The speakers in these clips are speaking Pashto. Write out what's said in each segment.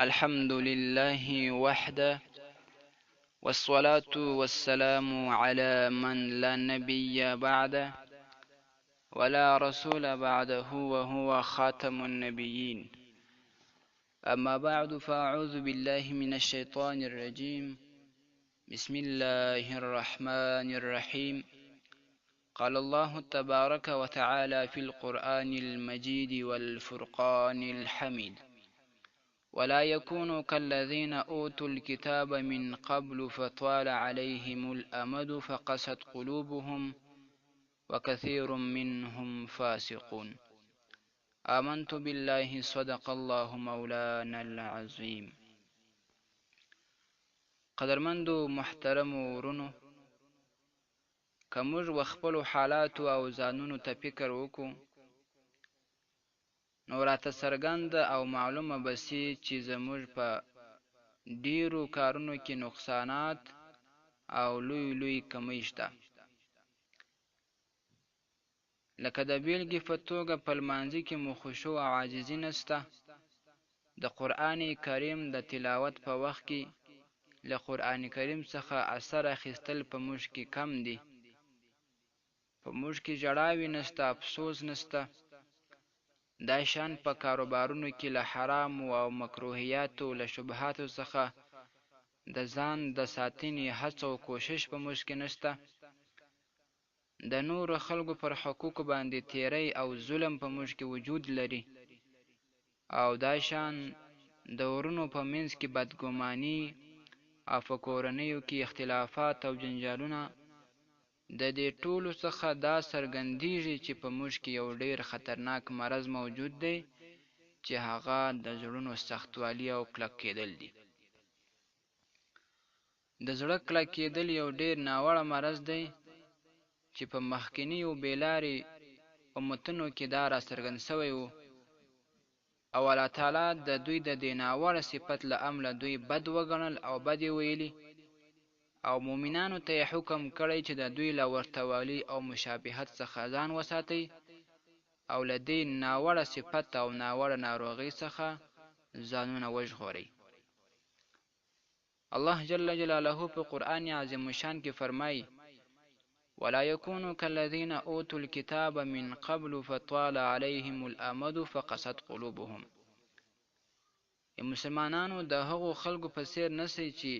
الحمد لله وحده، والصلاة والسلام على من لا نبي بعده ولا رسول بعده وهو خاتم النبيين. أما بعد، فأعوذ بالله من الشيطان الرجيم. بسم الله الرحمن الرحيم. قال الله تبارك وتعالى في القرآن المجيد والفرقان الحميد: ولا يكونوا كالذين أوتوا الكتاب من قبل فطال عليهم الأمد فقست قلوبهم وكثير منهم فاسقون. آمنت بالله صدق الله مولانا العظيم. قدرمندو محترم ورونو، که موږ وخپلو حالاتو او ځانونو ته فکر وکړو، نو راته څرګند او معلومه بسي چې زموږ په ډیرو کارونو کې نقصانات او لوی کمی شته. لکه د بیلګې په توګه په لمانځه کې مو خشوع او عاجزي نشته. د قرآن کریم د تلاوت په وخت کې له قرآن کریم څخه اثر اخیستل په موږ کې کم دي. په موږ کې ژړاوې نشته، افسوس نشته. دا شان په کاروبارونو کې له حرامو او مکروهیاتو له شبهاتو څخه د ځان د ساتنې هڅه او کوشش په موږ کې نشته. د نورو خلکو پر حقوقو باندې تیری او ظلم په موږ کې وجود لري. او دا شان د ورونو په منځ کې بدګماني او په کورنیو کې اختلافات او جنجالونه. د دې ټولو څخه دا څرګندیږي چې په موږ کې یو ډیر خطرناک مرض موجود دی، چې هغه د زړونو سختوالي او کلک کېدل دي. د زړه کلک کېدل یو ډیر ناوړه مرض دی چې په مخکینیو بېلارې امتونو کې دا را څرګند شوی و، او الله تعالی د دوی د دې ناوړه صفت له امله دوی بد وګڼل او بد یې ویلي، او مؤمنانو ته یې حکم کړی چې د دوی له ورتهوالي او مشابهت څخه ځان وساتئ، او له دې ناوړه صفت او ناوړه ناروغۍ څخه ځانونه وژغورئ. الله جل جلاله په قرآن عظیم شان کې فرمایي: ولا يكونوا كالذين اوتوا الكتاب من قبل فطال عليهم الامد فقست قلوبهم. مسلمانانو د هغو خلکو په څیر نشئ چې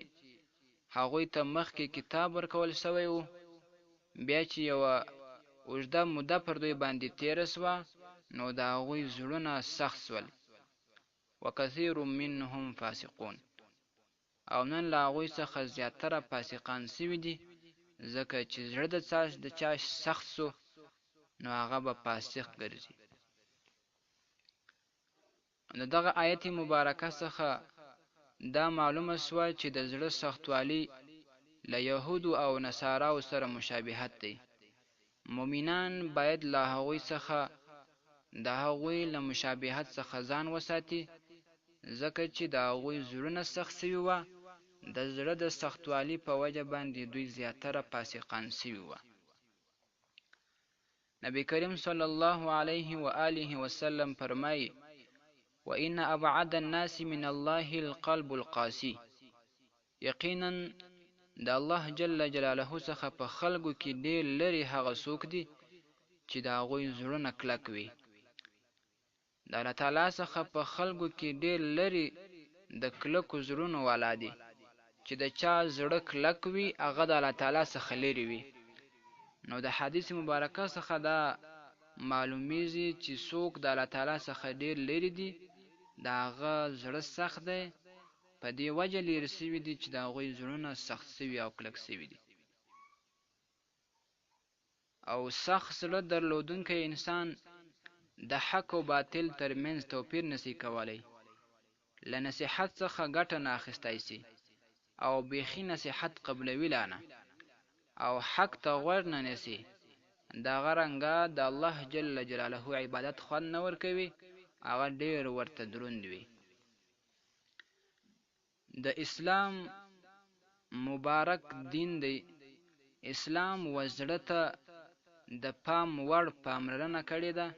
هغوی ته مخکې کتاب ورکول شوی و، بیا چې یوه اوږده موده پر دوی باندې تیره سوه، نو د هغوی زړونه سخت سول. وکثیر منهم فاسقون. او نن له هغوی څخه زیاتره فاسقان سوي دي، ځکه چې زړه د چا سخت سو، نو هغه به فاسق ګرځي. د دغه آیت مبارکه څخه دا معلومه سوه چې د زړه سختوالی له یهودو او نصاراو سره مشابهت دی. مؤمنان باید له هغوی څخه د هغوی له مشابهت څخه ځان وساتي، ځکه چې د هغوی زړونه سخت سوي وه. د زړه د سختوالي په وجه باندې دوی زیاتره فاسقان سوي وه. نبی کریم صلی الله علیه و آله وسلم فرمایي: وَإِنَّ أَبْعَدَ النَّاسِ مِنَ اللَّهِ الْقَلْبُ الْقَاسِي. یقینا د الله جل جلاله څخه په خلکو کې ډیر لري هغه څوک دي چې د هغوی زړونه کلک وي. د الله تعالی څخه په خلکو کې ډیر لري د کلکو زړونو والا دي. چې د چا زړه کلک وي، هغه د الله تعالی څخه لري وي. نو د حدیث مبارکه څخه دا معلومیږي چې څوک د الله تعالی څخه ډیر لري دي، د هغه زړه سخت دی. په دې وجه لرې سوي دي چې د هغوی زړونه سخت سوي او کلک سوي دي. او سخت زړه درلودونکی انسان د حق او باطل ترمنځ توپیر نشي کولی. له نصیحت څخه ګټه نه اخیستی سي، او بیخي نصیحت قبلوي لانه، او حق ته غوږ نه نیسي. دغه رنګه د الله جل جلاله عبادت خوند نه ورکوي، هغه ډیر ورته دروند وي. د اسلام مبارک دین دی. اسلام و زړه ته د پام وړ پاملرنه کړې ده،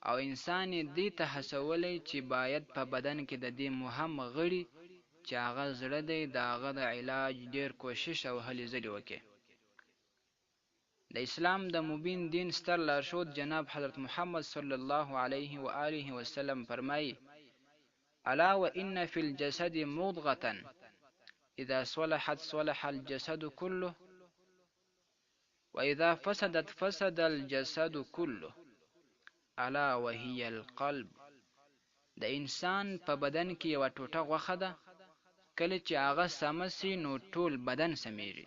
او انسان یې دې ته هڅولی چې باید په بدن کې د دې مهم غړي چې هغه زړه دی د هغه د علاج ډیر کوشش او هلې ځلې وکړي. د اسلام د مبین دین ستر لارښود جناب حضرت محمد صلی الله علیه و آله وسلم فرمایي: الا وان فی الجسد مضغة اذا صلحت صلح الجسد كله واذا فسدت فسد الجسد كله الا وهي القلب. د انسان په بدن کې یو ټوټه غوښه ده، کله چې هغه سمه سي نو ټول بدن سمیږي،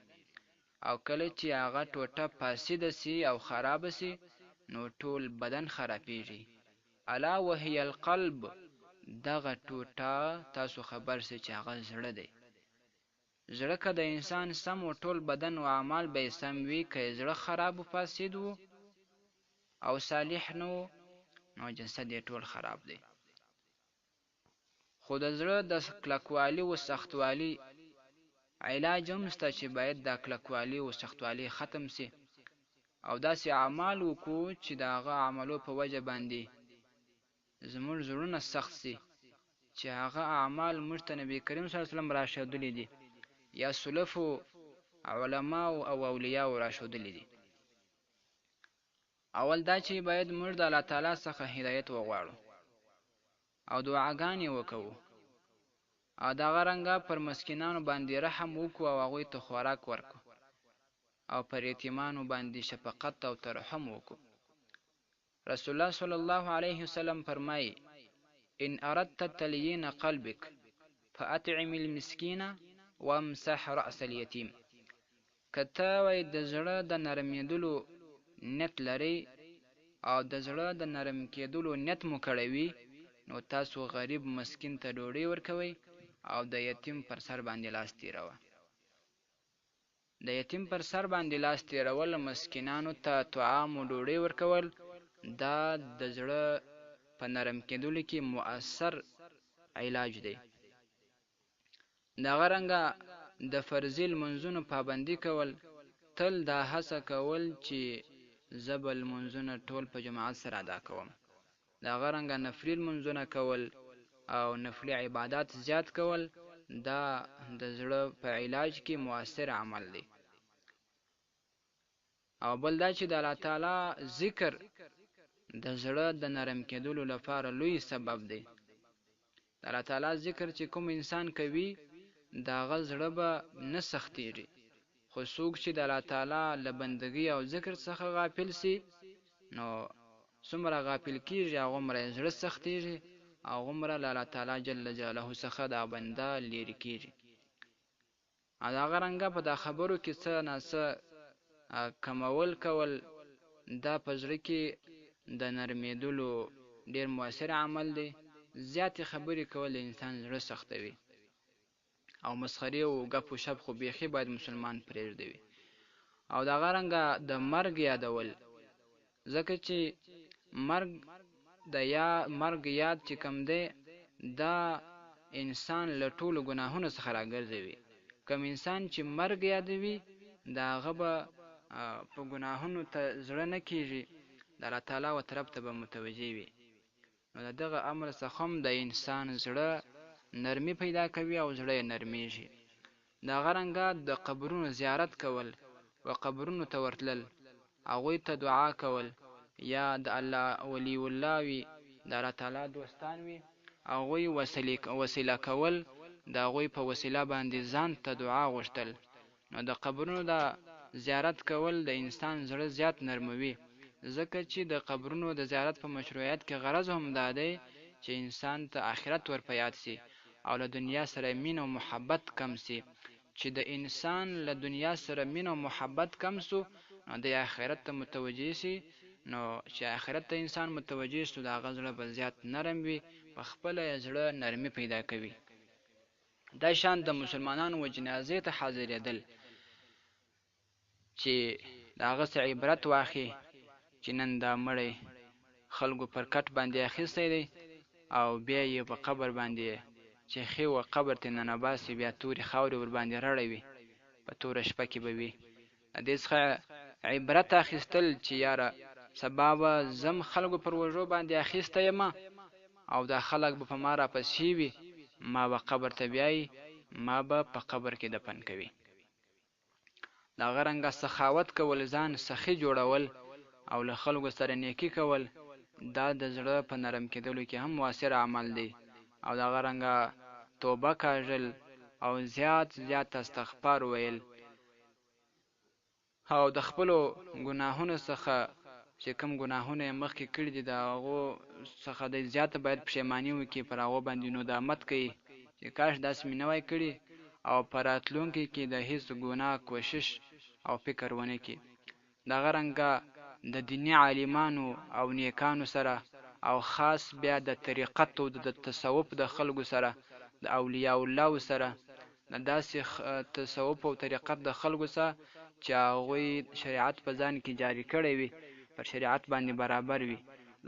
او کله چې هغه ټوټه فاسده سي او خرابه سي نو ټول بدن خرابېږي. الا وهي القلب، دغه ټوټه تاسو خبر سئ چې هغه زړه دی. زړه که د انسان سم و ټول بدن و اعمال به یې سم وي، که یې زړه خراب و فاسد و او صالح نه و نو جسد یې ټول خراب دی. خو د زړه د کلکوالي و سختوالي علاج هم شته چې باید دا کلکوالي و سختوالي ختم سي او داسې اعمال وکړو چې د هغه عملو په وجه باندې زموږ زړونه سخت سي، چې هغه اعمال موږ ته نبي کریم صلی الله علیه وسلم راښودلي دي یا سلفو علماو او اولیاو راښودلي دي. اول دا چې باید موږ د الله تعالی څخه هدایت وغواړو او دعاګانې وکړو، او دغه رنګه پر مسکینانو باندې رحم وکړو او هغوی ته خوراک ورکړو، او پر یتیمانو باندې شفقت او ترحم وکړو. رسول الله صلی الله علیه وسلم فرمایي: ان اردت تليين قلبك فاطعم المسكين وامسح رأس اليتيم. که ته وایې د زړه د نرمېدلو نیت لرئ او د زړه د نرم کېدلو نیت مو کړی وي نو تاسو غریب مسکین ته ډوډۍ ورکوئ او د یتیم پر سر باندې لاس تیروه. د یتیم پر سر باندې لاس تیرول، مسکینانو ته طعام او ډوډۍ ورکول، دا د زړه په نرم کېدلو کې مؤثر علاج دی. دغه رنګه د فرضي لمونځونو پابندي کول، تل دا هڅه کول چې زه به لمونځونه ټول په جماعت سره ادا کوم. دغه رنګه نفلي لمونځونه کول او نفلي عبادات زیات کول، دا د زړه په علاج کې مؤثر عمل دی. او بل دا چې د الله تعالی ذکر د زړه د نرم کېدلو لپاره لوی سبب دی. د الله تعالی ذکر چې کوم انسان کوي د هغه زړه به نه سختېږي، خو څوک چې د الله تعالی له بندګۍ او ذکر څخه غافل سي نو څومره غافل کېږي هغومره یې زړه سختېږي، هغومره له الله تعالی جل جلاله څخه دا بنده لرې کېږي. او د هغه رنګه په دا خبرو کې څه ناڅه کمول کول، دا په زړه کې د نرمېدلو ډېر مؤثر عمل دی. زیاتې خبرې کول د انسان زړه سختوي، او مسخرې او ګپ و شپ خو بیخي باید مسلمان پرېږدوي. او د هغه رنګه د مرګ یادول، ځکه چې مرګ یاد چې کم دی دا انسان له ټولو ګناهونو څخه راګرځوي. کم انسان چې مرګ یادوي د هغه به په ګناهونو ته زړه نه کېږي، د الله تعالی و طرف ته به متوجه وي. نو د دغه امر څخه هم د انسان زړه نرمي پیدا کوي او زړه یې نرمیږي. د هغه رنګه د قبرونو زیارت کول و قبرونو ته ورتلل، هغوی ته دعا کول، یا د الله ولی الله وي، د الله تعالی دوستان وي، هغوی وسیله کول، د هغوی په وسیله باندې ځان ته دعا غوښتل. نو د قبرونو د زیارت کول د انسان زړه زیات نرموي، ځکه چې د قبرونو د زیارت په مشروعیت کې غرض هم دا دی چې انسان ته آخرت ور په یاد سي او له دنیا سره مینه او محبت کم سي. چې د انسان له دنیا سره مینه او محبت کم سو نو د آخرت ته متوجه سي. نو چې آخرت ته انسان متوجه سو د هغه زړه به زیات نرم وي، په خپله یې زړه نرمي پیدا کوي. دا شان د مسلمانانو و جنازې ته حاضرېدل چې د هغه څه عبرت واخلي چې نن دا مړی خلکو پر کټ باندې اخیستی دی او بیا یې په قبر باندې چې ښې و قبر ته ننباسي، بیا تورې خاورې ورباندې رړوي، په توره شپه کې به وي. د دې څخه عبرت اخیستل چې یاره سبا به زم خلکو پر وژو باندې اخیستی یم او دا خلک به په ما راپسې وي، ما به قبر ته بیایي، ما به په قبر کې دفن کوي. د هغه رنګه سخاوت کول، ځان سخي جوړول او له خلکو سره نیکي کول، دا د زړه په نرم کېدلو کې هم مؤثر عمل دی. او د هغه رنګه توبه کاږل او زیات استغفار ویل او د خپلو ګناهونو څخه چې کوم ګناهونه یې مخکې کړي دي د هغو څخه د زیاته باید پښیماني وکړي، پر هغو باندې ندامت کوي چې کاش داسې مې نه وای کړي، او په راتلونکي کې د هیڅ ګناه کوشش او فکر ونه کړي. دغه رنګه د دیني عالمانو او نیکانو سره او خاص بیا د طریقت او د تصوف د خلکو سره، د اولیاء الله سره، د داسې تصوف او طریقت د خلکو سره چې هغوی شریعت په ځان کې جاری کړی وي، پر شریعت باندې برابر وي.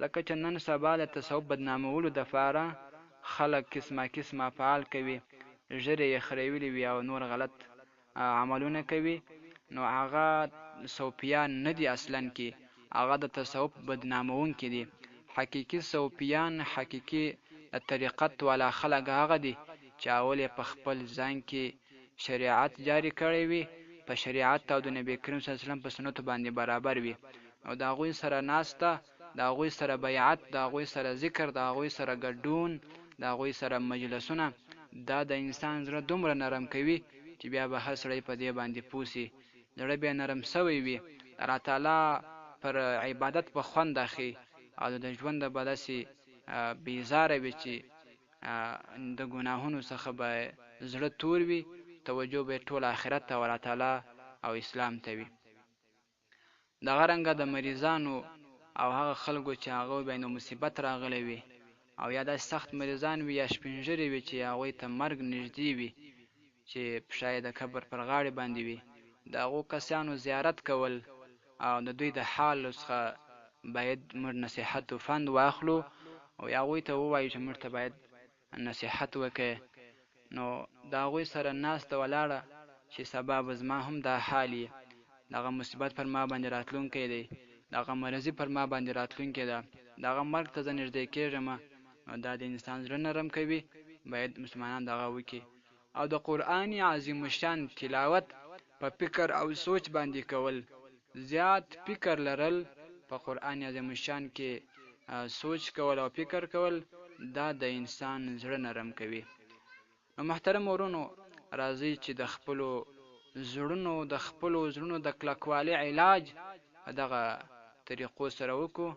لکه چې نن سبا د تصوف بدنامولو دپاره خلک قسمه افعال کوي، ژرې یې خریولې وي او نور غلط عملونه کوي، نو هغه صوفیان نه دي، اصلا کې هغه د تصوف بدنامونکي دي. حقیقي صوفیان، حقیقي د طریقت والا خلک هغه دي چې اول یې په خپل ځان کې شریعت جاری کړی وي، په شریعت او د نبی کریم صلی الله علیه وسلم په سنتو باندې برابر وي، او د هغوی سره ناسته، د هغوی سره بیعت، د هغوی سره ذکر، د هغوی سره ګډون، د هغوی سره مجلسونه، دا د انسان زړه دومره نرم کوي چې بیا به هر سړی په دې باندې پوه سي، زړه بیا نرم سوی وي، الله تعالی پر عبادت په خوند اخلي او د ژوند به داسې بیزاره وي چې د ګناهونو څخه به زړه تور وي، توجه به ټول آخرت ته او الله تعالی او اسلام ته وي. دغه رنګه د مریضانو او هغه خلکو چې هغوی باندې مصیبت راغلی وي او یا داسې سخت مریضان وي یا شپینږیري وي چې هغوی ته مرګ نږدې وي، چې پښه یې د قبر پر غاړې باندې وي، د هغو کسانو زیارت کول او د دوی د حال څخه باید موږ نصیحت و فند واخلو او هغوی ته ووایو چې موږ ته باید نصیحت وکړي. نو د هغوی سره ناسته ولاړه چې سبا به زما هم دا حال یې، دغه مصیبت پر ما باندې راتلونکی دی، دغه مرضي پر ما باندې راتلونکی ده، دغه مرګ ته زه نږدې کېږم، نو دا د انسان زړه نرم کوي، باید مسلمانان دغه وکړي. او د قرآن عظیم الشان تلاوت په فکر او سوچ باندې کول، زیات فکر لرل په قرآن عظیم الشان کې سوچ کول او فکر کول، دا د انسان زړه نرم کوي. نو محترم ورونو، راځئ چې د خپلو زړونو د کلکوالي علاج دغه طریقو سره وکړو،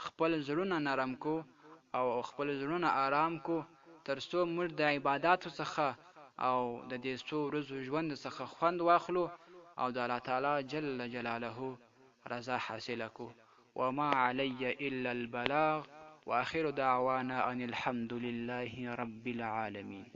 خپل زړونه نرم کو او خپل زړونه آرام کو، تر څو موږ د عباداتو څخه او د دې څو ورځو ژوند څخه خوند واخلو او د الله تعالی جل جلاله رضا حاصله کو. وما علی الا البلاغ واخر دعوانا ان الحمد لله رب العالمين.